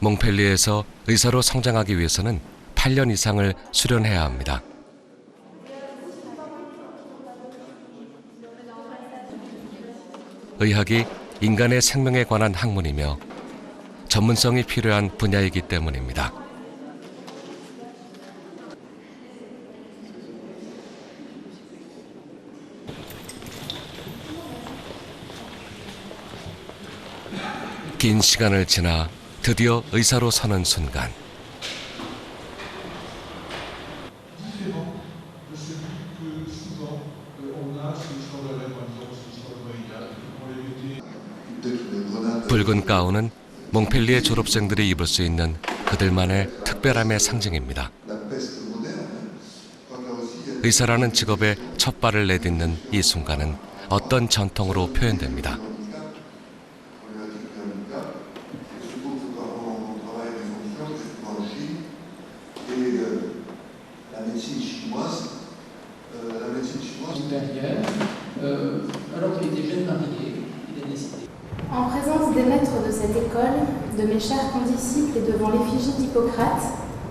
몽펠리에서 의사로 성장하기 위해서는 8년 이상을 수련해야 합니다. 의학이 인간의 생명에 관한 학문이며 전문성이 필요한 분야이기 때문입니다. 긴 시간을 지나 드디어 의사로 서는 순간. 붉은 가운은 몽펠리에 졸업생들이 입을 수 있는 그들만의 특별함의 상징입니다. 의사라는 직업에 첫 발을 내딛는 이 순간은 어떤 전통으로 표현됩니다. En présence des maîtres de cette école, de mes chers condisciples et devant l'effigie d'Hippocrate,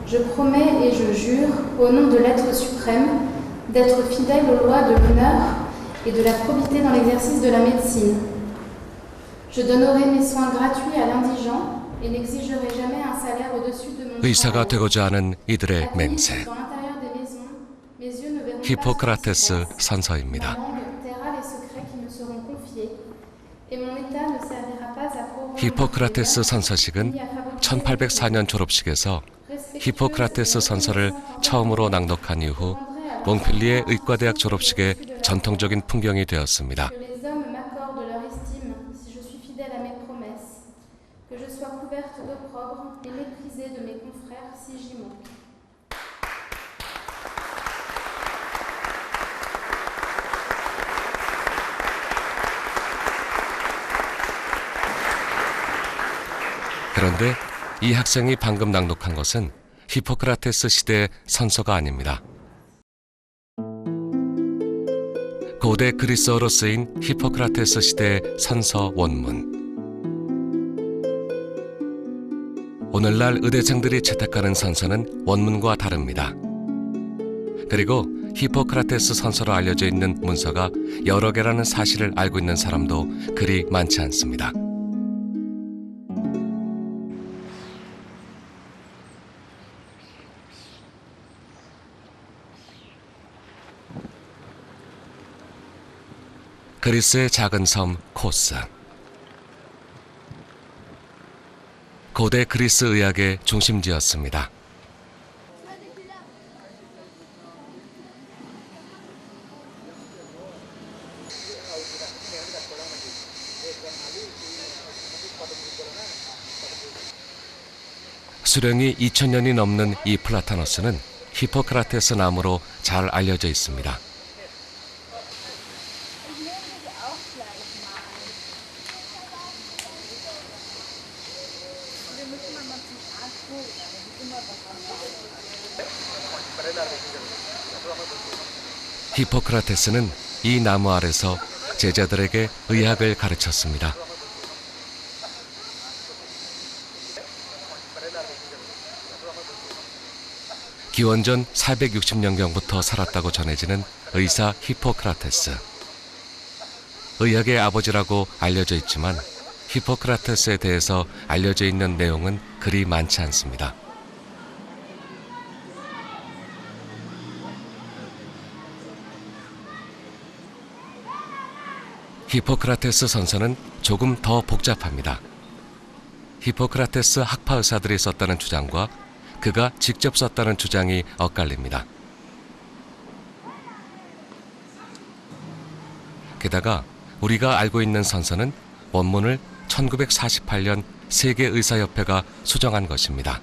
je promets et je jure, au nom de l'être suprême, d'être fidèle aux lois de l'honneur et de la probité dans l'exercice de la médecine. Je donnerai mes soins gratuits à l'indigent et n'exigerai jamais un salaire au-dessus de mon 의사가 travail. 되고자 하는 이들의 맹세. Dans l'intérieur des maisons, mes yeux ne verront pas 히포크라테스 ce qui se passe. 선서입니다. Ma langue taira les secrets qui me seront confiés, et mon état ne servira pas à pourvoir 히포크라테스 선서식은 1804년 졸업식에서 히포크라테스 선서를 처음으로 낭독한 이후 몽펠리에 의과대학 졸업식의 전통적인 풍경이 되었습니다. Que les hommes m'accordent leur estime si je suis fidèle à mes promesses, que je sois couverte d'opprobre et méprisée de mes confrères si j'y manque. 그런데 이 학생이 방금 낭독한 것은 히포크라테스 시대의 선서가 아닙니다. 고대 그리스어로 쓰인 히포크라테스 시대의 선서 원문. 오늘날 의대생들이 채택하는 선서는 원문과 다릅니다. 그리고 히포크라테스 선서로 알려져 있는 문서가 여러 개라는 사실을 알고 있는 사람도 그리 많지 않습니다. 그리스의 작은 섬 코스. 고대 그리스 의학의 중심지였습니다. 수령이 2000년이 넘는 이 플라타너스는 히포크라테스 나무로 잘 알려져 있습니다. 히포크라테스는 이 나무 아래서 제자들에게 의학을 가르쳤습니다. 기원전 460년경부터 살았다고 전해지는 의사 히포크라테스. 의학의 아버지라고 알려져 있지만 히포크라테스에 대해서 알려져 있는 내용은 그리 많지 않습니다. 히포크라테스 선서는 조금 더 복잡합니다. 히포크라테스 학파 의사들이 썼다는 주장과 그가 직접 썼다는 주장이 엇갈립니다. 게다가 우리가 알고 있는 선서는 원문을 1948년 세계의사협회가 수정한 것입니다.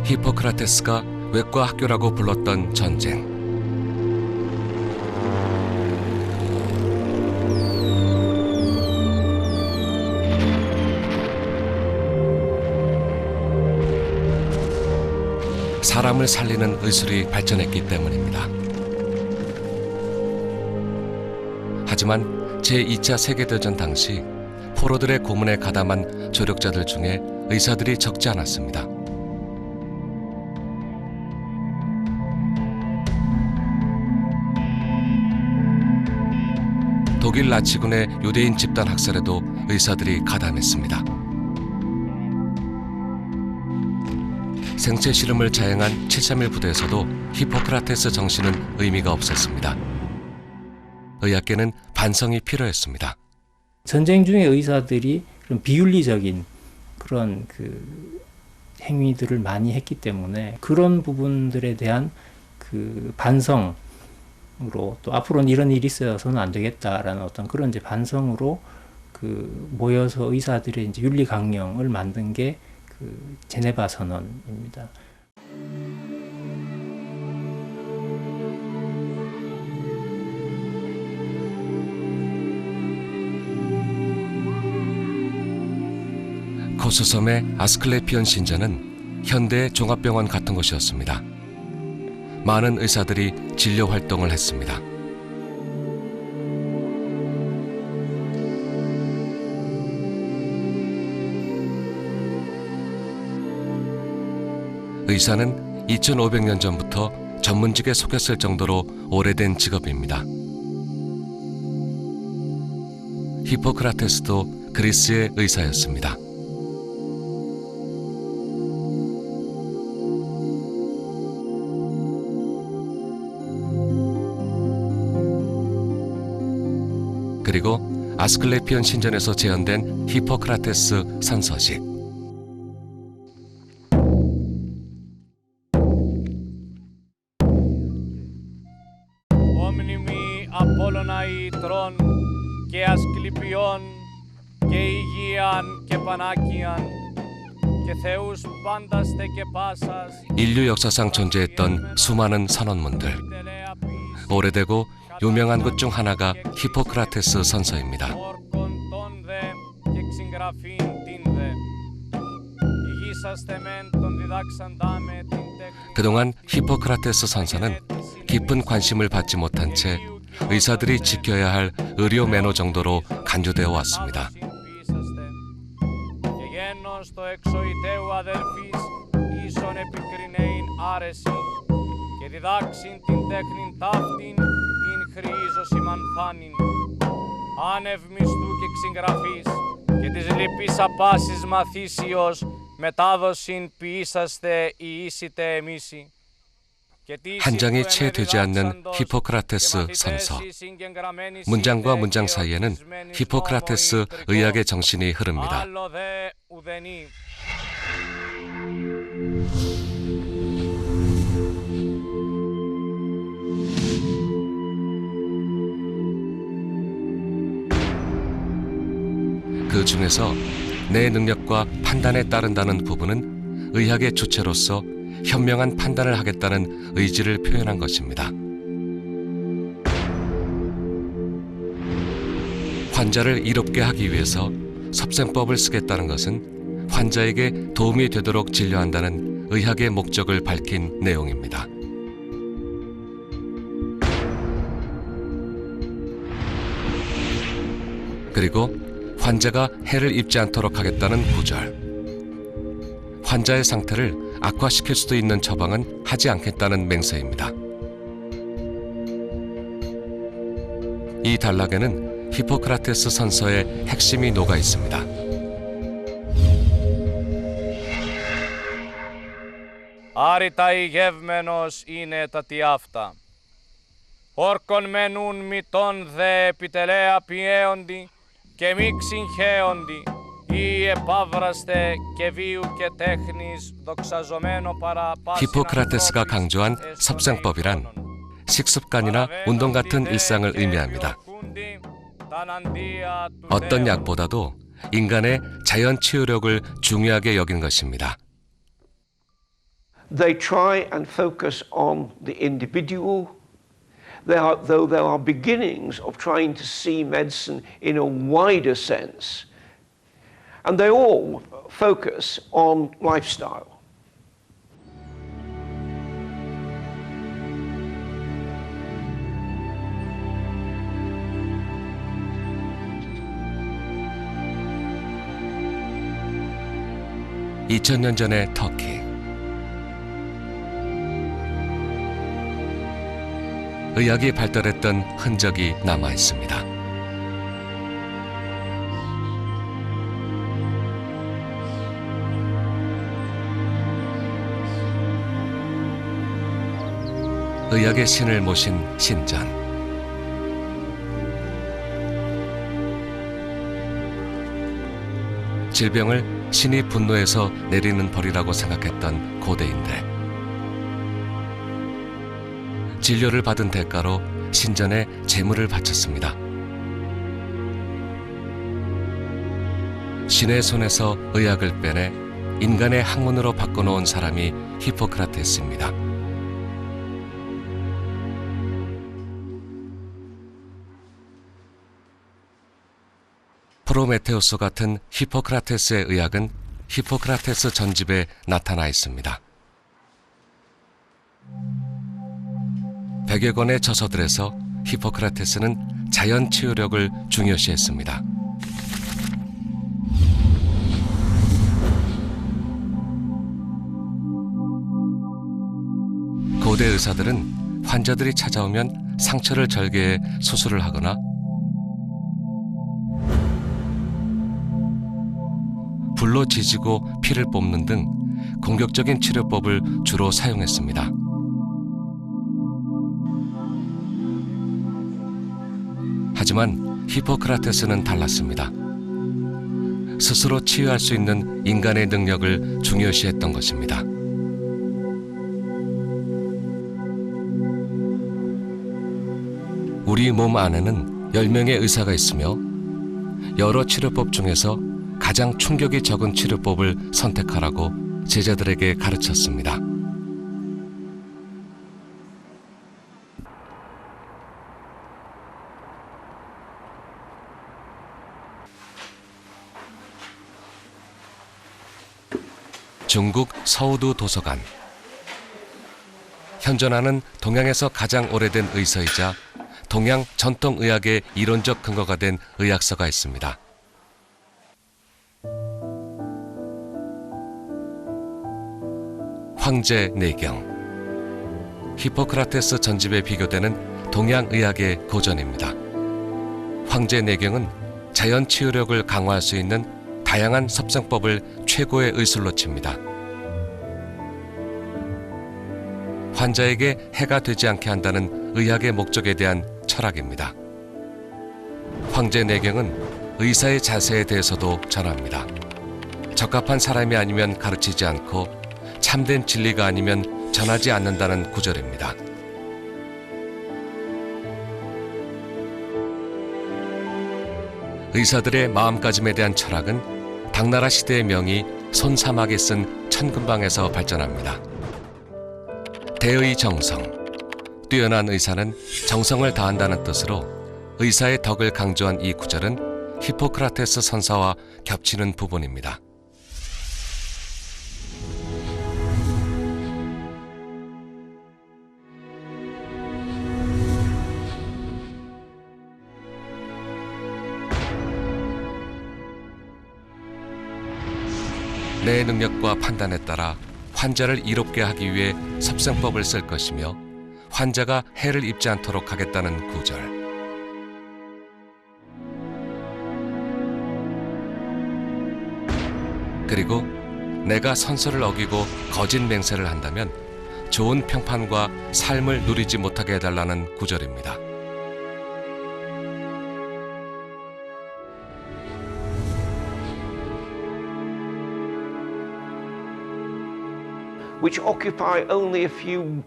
히포크라테스가 외과 학교라고 불렀던 전쟁. 사람을 살리는 의술이 발전했기 때문입니다. 하지만 제2차 세계대전 당시 포로들의 고문에 가담한 조력자들 중에 의사들이 적지 않았습니다. 독일 나치군의 유대인 집단 학살에도 의사들이 가담했습니다. 생체 실험을 자행한 731 부대에서도 히포크라테스 정신은 의미가 없었습니다. 의학계는 반성이 필요했습니다. 전쟁 중에 의사들이 그런 비윤리적인 그런 행위들을 많이 했기 때문에 그런 부분들에 대한 반성으로 또 앞으로는 이런 일이 있어서는 안 되겠다라는 어떤 그런 이제 반성으로 모여서 의사들의 이제 윤리 강령을 만든 게 제네바 선언입니다. 코스섬의 아스클레피온 신전은 현대의 종합병원 같은 곳이었습니다. 많은 의사들이 진료 활동을 했습니다. 의사는 2500년 전부터 전문직에 속했을 정도로 오래된 직업입니다. 히포크라테스도 그리스의 의사였습니다. 그리고 아스클레피온 신전에서 재현된 히포크라테스 선서식. Omnimi Apollonai Tron και Ασκληπιών και Υγείαν και Πανάκιαν και Θεούς πάνταστε και πάσας. 인류 역사상 존재했던 수많은 선언문들. 오래되고 유명한 것 중 하나가 히포크라테스 선서입니다. 그동안 히포크라테스 선서는 깊은 관심을 받지 못한 채 의사들이 지켜야 할 의료 매너 정도로 간주되어 왔습니다. και διδάξιν την τέχνην ταύτην ειν χρήζωσιν μανθάνην. Άνευ μισθού και ξυγγραφής και της λυπής απάσης μαθήσεως μετάδοσιν ποιήσαστε ιήσετε εμίσι. 한 장이 채 되지 않는 히포크라테스 선서. 문장과 문장 사이에는 히포크라테스 의학의 정신이 흐릅니다. 그 중에서 내 능력과 판단에 따른다는 부분은 의학의 주체로서 현명한 판단을 하겠다는 의지를 표현한 것입니다. 환자를 이롭게 하기 위해서 섭생법을 쓰겠다는 것은 환자에게 도움이 되도록 진료한다는 의학의 목적을 밝힌 내용입니다. 그리고 환자가 해를 입지 않도록 하겠다는 구절. 환자의 상태를 악화시킬 수도 있는 처방은 하지 않겠다는 맹세입니다. 이 단락에는 히포크라테스 선서의 핵심이 녹아 있습니다. Άρητα ηγεύμενος είναι τα τι αυτά. Όρκον μενούν μητών δε επιτελέα πιέοντι και μη ξυγχέοντι ή επάβραστε και βίου και τέχνης δοξαζομένο παρά πάσιν 히포크라테스가 강조한 섭생법이란 식습관이나 운동 같은 일상을 의미합니다. 어떤 약보다도 인간의 자연 치유력을 중요하게 여긴 것입니다. They try and focus on the individual, though there are beginnings of trying to see medicine in a wider sense. And they all focus on lifestyle. 2000년 전의 터키. 의학이 발달했던 흔적이 남아 있습니다. 의학의 신을 모신 신전. 질병을 신이 분노해서 내리는 벌이라고 생각했던 고대인들. 진료를 받은 대가로 신전에 제물을 바쳤습니다. 신의 손에서 의학을 빼내 인간의 학문으로 바꿔놓은 사람이 히포크라테스입니다. 프로메테우스 같은 히포크라테스의 의학은 히포크라테스 전집에 나타나 있습니다. 100여 권의 저서들에서 히포크라테스는 자연 치유력을 중요시했습니다. 고대 의사들은 환자들이 찾아오면 상처를 절개해 수술을 하거나 불로 지지고 피를 뽑는 등 공격적인 치료법을 주로 사용했습니다. 하지만 히포크라테스는 달랐습니다. 스스로 치유할 수 있는 인간의 능력을 중요시했던 것입니다. 우리 몸 안에는 10명의 의사가 있으며 여러 치료법 중에서 가장 충격이 적은 치료법을 선택하라고 제자들에게 가르쳤습니다. 중국 서우두 도서관. 현존하는 동양에서 가장 오래된 의서이자 동양 전통의학의 이론적 근거가 된 의학서가 있습니다. 황제 내경. 히포크라테스 전집에 비교되는 동양의학의 고전입니다. 황제 내경은 자연 치유력을 강화할 수 있는 다양한 섭정법을 최고의 의술로 칩니다. 환자에게 해가 되지 않게 한다는 의학의 목적에 대한 철학입니다. 황제 내경은 의사의 자세에 대해서도 전합니다. 적합한 사람이 아니면 가르치지 않고 참된 진리가 아니면 전하지 않는다는 구절입니다. 의사들의 마음가짐에 대한 철학은 당나라 시대의 명의 손사막이 쓴 천금방에서 발전합니다. 대의 정성. 뛰어난 의사는 정성을 다한다는 뜻으로 의사의 덕을 강조한 이 구절은 히포크라테스 선사와 겹치는 부분입니다. 내 능력과 판단에 따라 환자를 이롭게 하기 위해 섭정법을 쓸 것이며 환자가 해를 입지 않도록 하겠다는 구절. 그리고 내가 선서를 어기고 거짓 맹세를 한다면 좋은 평판과 삶을 누리지 못하게 해달라는 구절입니다. which occupy only a few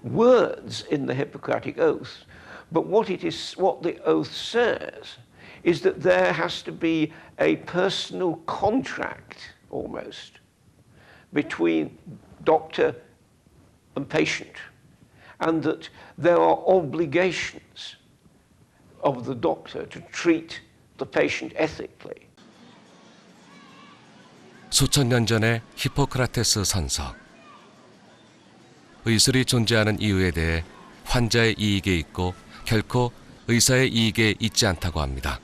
words in the Hippocratic Oath. But what the oath says is that there has to be a personal contract, almost, between doctor and patient, and that there are obligations of the doctor to treat the patient ethically. 수천 년 전의 히포크라테스 선서. 의술이 존재하는 이유에 대해 환자의 이익에 있고 결코 의사의 이익에 있지 않다고 합니다.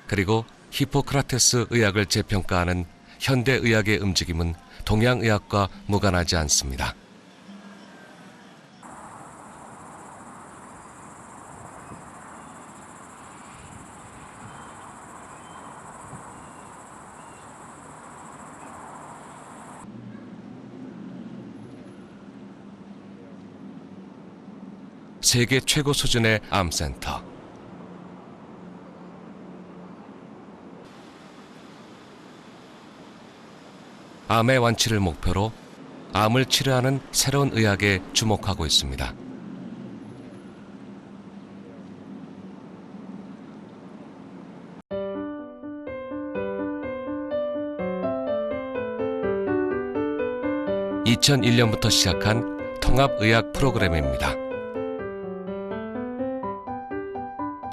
그리고 히포크라테스 의학을 재평가하는 현대의학의 움직임은 동양의학과 무관하지 않습니다. 세계 최고 수준의 암센터. 암의 완치를 목표로 암을 치료하는 새로운 의학에 주목하고 있습니다. (2001년부터) 시작한 통합의학 프로그램입니다.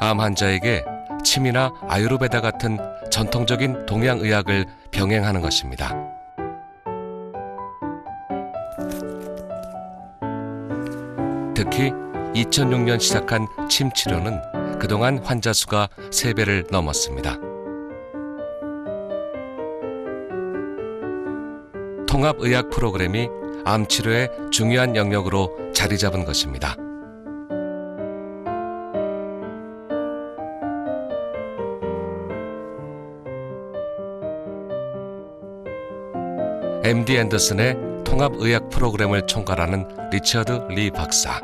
암 환자에게 침이나 아유르베다 같은 전통적인 동양의학을 병행하는 것입니다. 특히 2006년 시작한 침 치료는 그동안 환자 수가 3배를 넘었습니다. 통합의학 프로그램이 암 치료의 중요한 영역으로 자리 잡은 것입니다. MD 앤더슨의 통합의학 프로그램을 총괄하는 리처드 리 박사.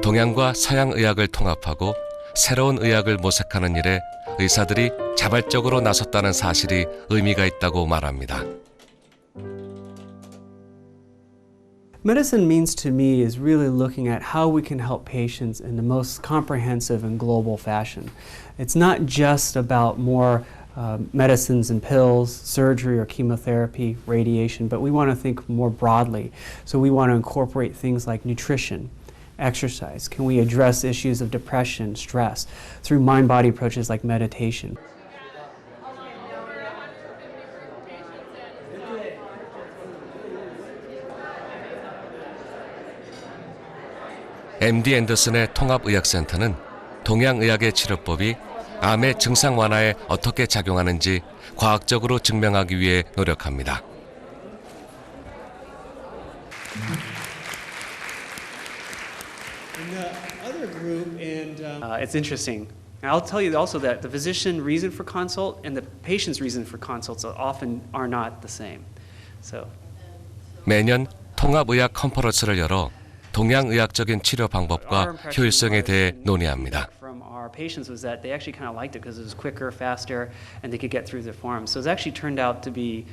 동양과 서양의학을 통합하고 새로운 의학을 모색하는 일에 의사들이 자발적으로 나섰다는 사실이 의미가 있다고 말합니다. Medicine means to me is really looking at how we can help patients in the most comprehensive and global fashion. It's not just about more medicines and pills, surgery or chemotherapy, radiation, but we want to think more broadly. So we want to incorporate things like nutrition, exercise. Can we address issues of depression, stress through mind-body approaches like meditation? MD 앤더슨의 통합의학센터는 동양의학의 치료법이 암의 증상 완화에 어떻게 작용하는지 과학적으로 증명하기 위해 노력합니다. It's interesting. And I'll tell you also that the physician reason for consult and the patient's reason for consults often are not the same. So. 매년 통합의학 컨퍼런스를 열어 동양의학적인 치료 방법과 효율성에 대해 논의합니다. From our patients was that they actually kind of liked it because it was quicker, faster, and they could get through the forms. So it's actually turned out to be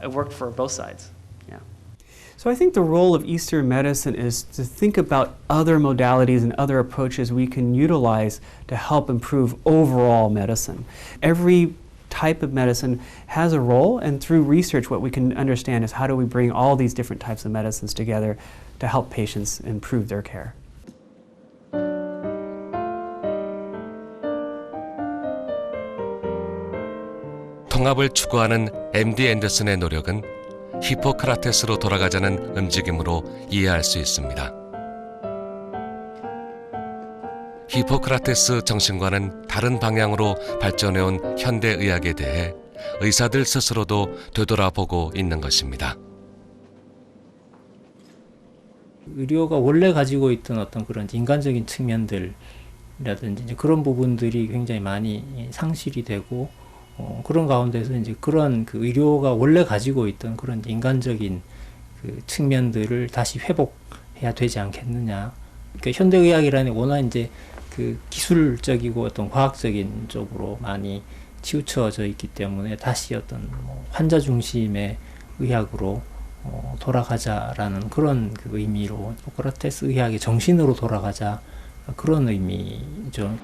it worked for both sides. Yeah. So I think the role of Eastern medicine is to think about other modalities and other approaches we can utilize to help improve overall medicine. Every type of medicine has a role, and through research what we can understand is how do we bring all these different types of medicines together to help patients improve their care. 통합을 추구하는 MD 앤더슨의 노력은 히포크라테스로 돌아가자는 움직임으로 이해할 수 있습니다. 히포크라테스 정신과는 다른 방향으로 발전해온 현대의학에 대해 의사들 스스로도 되돌아보고 있는 것입니다. 의료가 원래 가지고 있던 어떤 그런 인간적인 측면들이라든지 이제 그런 부분들이 굉장히 많이 상실이 되고 그런 가운데서 이제 그런 그 의료가 원래 가지고 있던 그런 인간적인 그 측면들을 다시 회복해야 되지 않겠느냐. 그러니까 현대의학이라는 게 워낙 이제 그 기술적이고 어떤 과학적인 쪽으로 많이 치우쳐져 있기 때문에 다시 어떤 환자 중심의 의학으로 돌아가자라는 그런 그 의미로 히포크라테스 의학의 정신으로 돌아가자 그런 의미죠.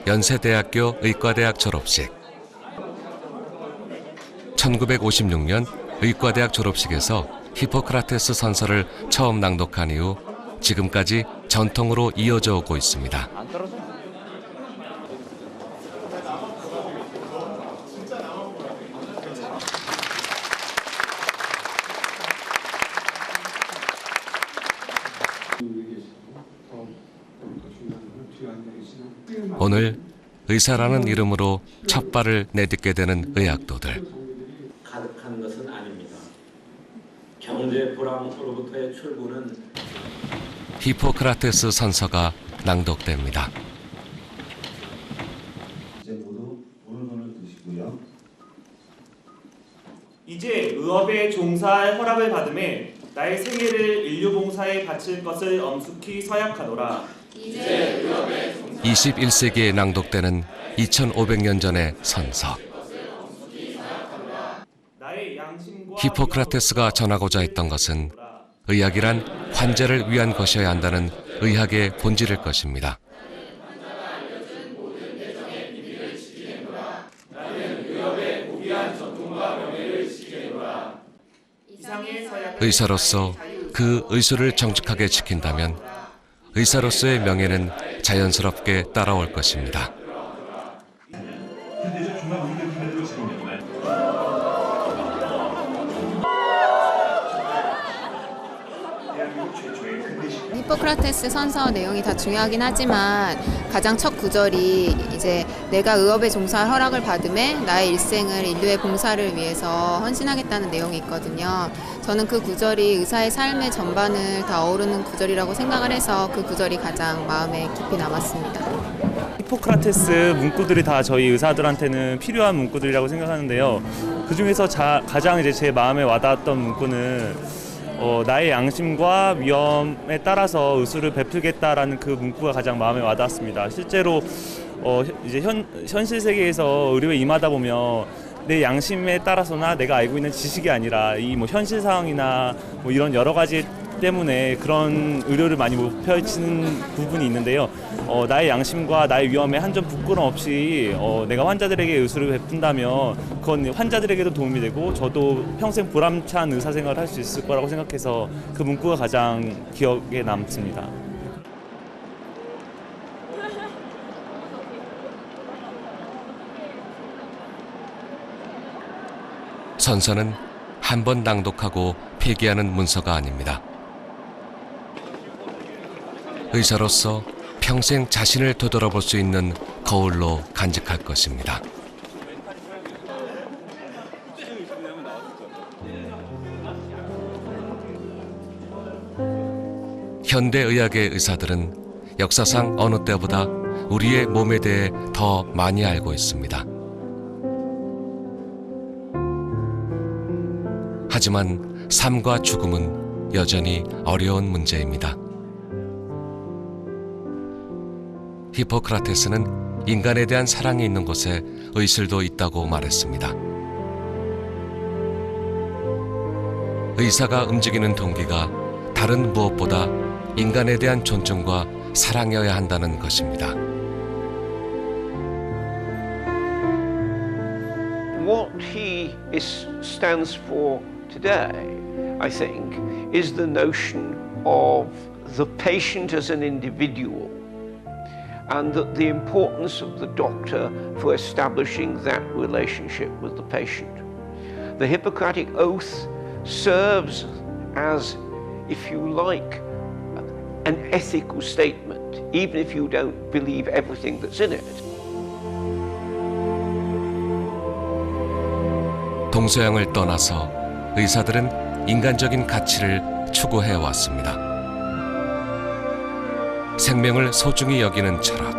연세대학교 의과대학 졸업식. 1956년 의과대학 졸업식에서 히포크라테스 선서를 처음 낭독한 이후 지금까지 전통으로 이어져 오고 있습니다. 오늘 의사라는 이름으로 첫 발을 내딛게 되는 의학도들. 가득한 것은 아닙니다. 경제 불황으로부터의 출구는 히포크라테스 선서가 낭독됩니다. 이제 모두 오른손을 드시고요. 이제 의업에 종사할 허락을 받음에 나의 생애를 인류 봉사에 바칠 것을 엄숙히 서약하노라. 21세기에 낭독되는 2500년 전의 선서. 히포크라테스가 전하고자 했던 것은 의학이란 환자를 위한 것이어야 한다는 의학의 본질일 것입니다. 의사로서 그 의술을 정직하게 지킨다면 의사로서의 명예는 자연스럽게 따라올 것입니다. 히포크라테스 선서 내용이 다 중요하긴 하지만 가장 첫 구절이 이제 내가 의업에 종사할 허락을 받음에 나의 일생을 인류의 봉사를 위해서 헌신하겠다는 내용이 있거든요. 저는 그 구절이 의사의 삶의 전반을 다 어우르는 구절이라고 생각을 해서 그 구절이 가장 마음에 깊이 남았습니다. 히포크라테스 문구들이 다 저희 의사들한테는 필요한 문구들이라고 생각하는데요. 그 중에서 가장 이제 제 마음에 와닿았던 문구는 나의 양심과 위험에 따라서 의술을 베풀겠다라는 그 문구가 가장 마음에 와닿았습니다. 실제로 이제 현실 세계에서 의료에 임하다 보면 내 양심에 따라서나 내가 알고 있는 지식이 아니라 이 뭐 현실 상황이나 뭐 이런 여러 가지 때문에 그런 의료를 많이 못 펼치는 부분이 있는데요. 나의 양심과 나의 위험에 한 점 부끄럼 없이 내가 환자들에게 의술을 베푼다면 그건 환자들에게도 도움이 되고 저도 평생 보람찬 의사생활을 할 수 있을 거라고 생각해서 그 문구가 가장 기억에 남습니다. 선서는 한 번 낭독하고 폐기하는 문서가 아닙니다. 의사로서 평생 자신을 되돌아볼 수 있는 거울로 간직할 것입니다. 현대의학의 의사들은 역사상 어느 때보다 우리의 몸에 대해 더 많이 알고 있습니다. 하지만 삶과 죽음은 여전히 어려운 문제입니다. 히포크라테스는 인간에 대한 사랑이 있는 곳에 의술도 있다고 말했습니다. 의사가 움직이는 동기가 다른 무엇보다 인간에 대한 존중과 사랑이어야 한다는 것입니다. What he stands for today, I think, is the notion of the patient as an individual, and that the importance of the doctor for establishing that relationship with the patient. The Hippocratic Oath serves as, if you like, an ethical statement, even if you don't believe everything that's in it. 동서양을 떠나서 의사들은 인간적인 가치를 추구해 왔습니다. 생명을 소중히 여기는 철학,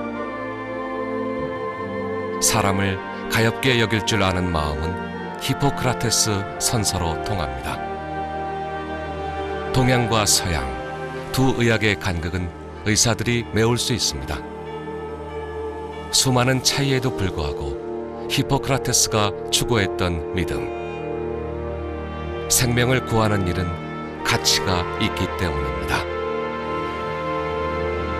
사람을 가엽게 여길 줄 아는 마음은 히포크라테스 선서로 통합니다. 동양과 서양 두 의학의 간극은 의사들이 메울 수 있습니다. 수많은 차이에도 불구하고 히포크라테스가 추구했던 믿음, 생명을 구하는 일은 가치가 있기 때문입니다.